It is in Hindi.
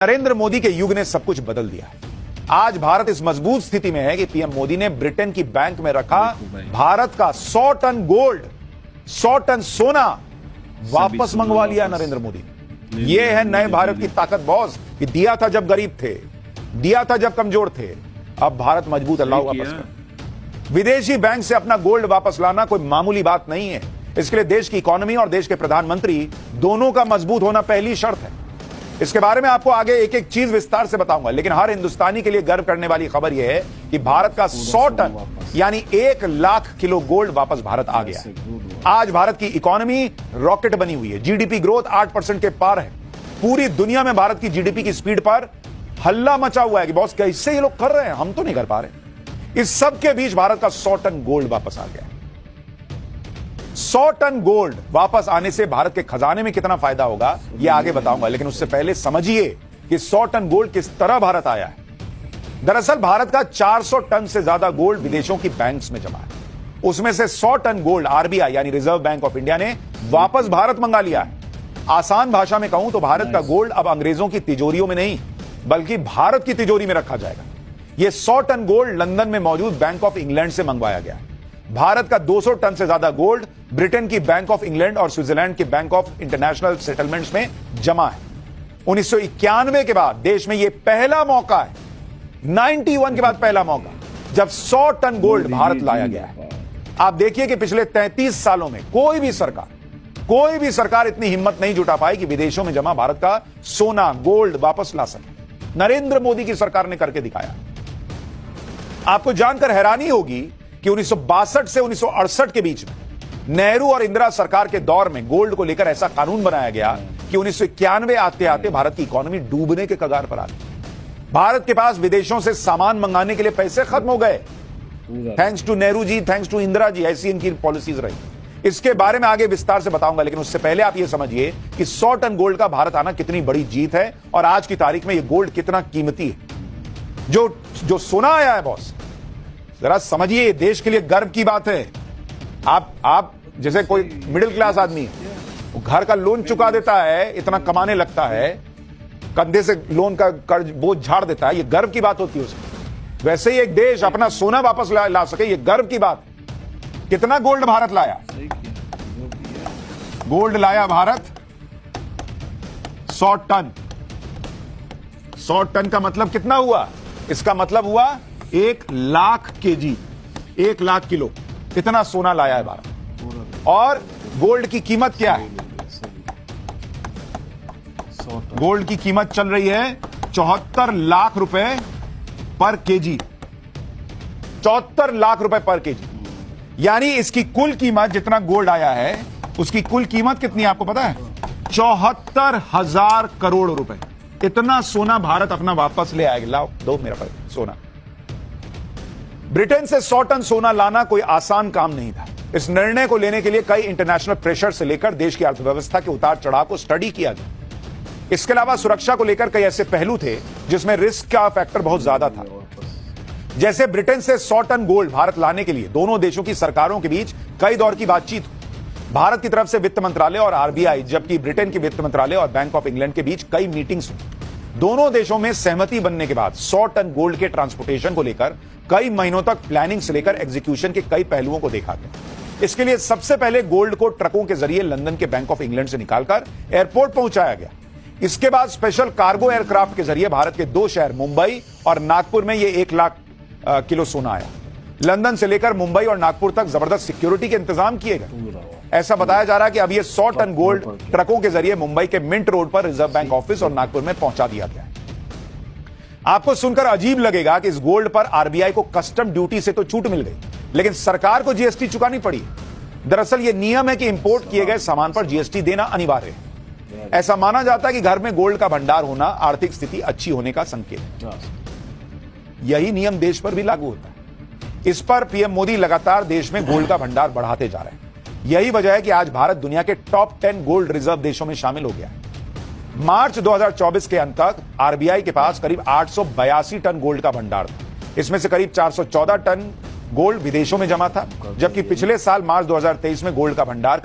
नरेंद्र मोदी के युग ने सब कुछ बदल दिया है। आज भारत इस मजबूत स्थिति में है कि पीएम मोदी ने ब्रिटेन की बैंक में रखा भारत का 100 टन गोल्ड, 100 टन सोना वापस मंगवा लिया नरेंद्र मोदी ने। यह है नए भारत की ताकत बॉस, कि दिया था जब गरीब थे, दिया था जब कमजोर थे, अब भारत मजबूत अल्लाह वापस कर। विदेशी बैंक से अपना गोल्ड वापस लाना कोई मामूली बात नहीं है। इसके लिए देश की इकोनॉमी और देश के प्रधानमंत्री दोनों का मजबूत होना पहली शर्त है। इसके बारे में आपको आगे एक एक चीज विस्तार से बताऊंगा, लेकिन हर हिंदुस्तानी के लिए गर्व करने वाली खबर यह है कि भारत का 100 टन यानी 1 लाख किलो गोल्ड वापस भारत आ गया है। आज भारत की इकोनॉमी रॉकेट बनी हुई है, जीडीपी ग्रोथ 8% के पार है। पूरी दुनिया में भारत की जीडीपी की स्पीड पर हल्ला मचा हुआ है कि बॉस कैसे ये लोग कर रहे हैं, हम तो नहीं कर पा रहे। इस सब के बीच भारत का 100 टन गोल्ड वापस आ गया है। 100 टन गोल्ड वापस आने से भारत के खजाने में कितना फायदा होगा यह आगे बताऊंगा, लेकिन उससे पहले समझिए कि 100 टन गोल्ड किस तरह भारत आया है। दरअसल भारत का 400 टन से ज्यादा गोल्ड विदेशों की बैंक्स में जमा है। उसमें से 100 टन गोल्ड आरबीआई यानी रिजर्व बैंक ऑफ इंडिया ने वापस भारत मंगा लिया है। आसान भाषा में कहूं तो भारत का गोल्ड अब अंग्रेजों की तिजोरियों में नहीं बल्कि भारत की तिजोरी में रखा जाएगा। यह 100 टन गोल्ड लंदन में मौजूद बैंक ऑफ इंग्लैंड से मंगवाया गया है। भारत का 200 टन से ज्यादा गोल्ड ब्रिटेन की बैंक ऑफ इंग्लैंड और स्विट्जरलैंड की बैंक ऑफ इंटरनेशनल सेटलमेंट्स में जमा है। 1991 के बाद देश में यह पहला मौका है, 91 के बाद पहला मौका, जब 100 टन गोल्ड भारत लाया गया है। आप देखिए कि पिछले 33 सालों में कोई भी सरकार इतनी हिम्मत नहीं जुटा पाई कि विदेशों में जमा भारत का सोना गोल्ड वापस ला सके। नरेंद्र मोदी की सरकार ने करके दिखाया। आपको जानकर हैरानी होगी कि 1962 से 1968 के बीच में नेहरू और इंदिरा सरकार के दौर में गोल्ड को लेकर ऐसा कानून बनाया गया कि 1991 आते आते भारत की इकोनॉमी डूबने के कगार पर आ गई। भारत के पास विदेशों से सामान मंगाने के लिए पैसे खत्म हो गए। Thanks to Nehru ji, thanks to Indira ji, ऐसी इनकी पॉलिसीज रही। इसके बारे में आगे विस्तार से बताऊंगा, लेकिन उससे पहले आप यह समझिए कि 100 टन गोल्ड का भारत आना कितनी बड़ी जीत है और आज की तारीख में यह गोल्ड कितना कीमती है। जो सोना आया है बॉस, जरा समझिए, देश के लिए गर्व की बात है। आप जैसे कोई मिडिल क्लास आदमी है, वो घर का लोन चुका देता है, इतना कमाने लगता है, कंधे से लोन का कर्ज बोझ झाड़ देता है, ये गर्व की बात होती है उसकी। वैसे ही एक देश अपना सोना वापस ला सके, ये गर्व की बात है। कितना गोल्ड भारत लाया? गोल्ड लाया भारत 100 टन। 100 टन का मतलब कितना हुआ? इसका मतलब हुआ 1 लाख केजी, 1 लाख किलो। इतना सोना लाया है भारत। और गोल्ड की कीमत क्या है? गोल्ड की कीमत चल रही है 74 लाख रुपए पर केजी। 74 लाख रुपए पर केजी, यानी इसकी कुल कीमत, जितना गोल्ड आया है उसकी कुल कीमत कितनी है आपको पता है? 74,000 करोड़ रुपए। इतना सोना भारत अपना वापस ले आएगा। लाओ, दो मेरा पर सोना। ब्रिटेन से 100 टन सोना लाना कोई आसान काम नहीं था। इस निर्णय को लेने के लिए कई इंटरनेशनल प्रेशर से लेकर देश की अर्थव्यवस्था के उतार चढ़ाव को स्टडी किया गया। इसके अलावा सुरक्षा को लेकर कई ऐसे पहलू थे जिसमें रिस्क का फैक्टर बहुत ज्यादा था। जैसे ब्रिटेन से 100 टन गोल्ड भारत लाने के लिए दोनों देशों की सरकारों के बीच कई दौर की बातचीत हुई। भारत की तरफ से वित्त मंत्रालय और आरबीआई, जबकि ब्रिटेन के वित्त मंत्रालय और बैंक ऑफ इंग्लैंड के बीच कई मीटिंग्स हुई। दोनों देशों में सहमति बनने के बाद 100 टन गोल्ड के ट्रांसपोर्टेशन को लेकर कई महीनों तक प्लानिंग से लेकर एग्जीक्यूशन के कई पहलुओं को देखा गया। इसके लिए सबसे पहले गोल्ड को ट्रकों के जरिए लंदन के बैंक ऑफ इंग्लैंड से निकालकर एयरपोर्ट पहुंचाया गया। इसके बाद स्पेशल कार्गो एयरक्राफ्ट के जरिए भारत के 2 शहर मुंबई और नागपुर में यह 1 लाख किलो सोना आया। लंदन से लेकर मुंबई और नागपुर तक जबरदस्त सिक्योरिटी के इंतजाम किए गए। ऐसा बताया जा रहा है कि अब यह 100 टन गोल्ड ट्रकों के जरिए मुंबई के मिंट रोड पर रिजर्व बैंक ऑफिस और नागपुर में पहुंचा दिया गया है। आपको सुनकर अजीब लगेगा कि इस गोल्ड पर आरबीआई को कस्टम ड्यूटी से तो छूट मिल गई, लेकिन सरकार को जीएसटी चुकानी पड़ी। दरअसल यह नियम है कि इंपोर्ट किए गए सामान पर जीएसटी देना अनिवार्य है। ऐसा माना जाता है कि घर में गोल्ड का भंडार होना आर्थिक स्थिति अच्छी होने का संकेत है। यही नियम देश पर भी लागू होता है। इस पर पीएम मोदी लगातार देश में गोल्ड का भंडार बढ़ाते जा रहे हैं। यही वजह है कि आज भारत दुनिया के टॉप 10 गोल्ड रिजर्व देशों में शामिल हो गया है। मार्च 2024 के अंत तक आरबीआई के पास करीब 882 टन गोल्ड का भंडार था। इसमें से करीब 414 टन गोल्ड विदेशों में जमा था, जबकि पिछले साल मार्च 2023 में गोल्ड का भंडार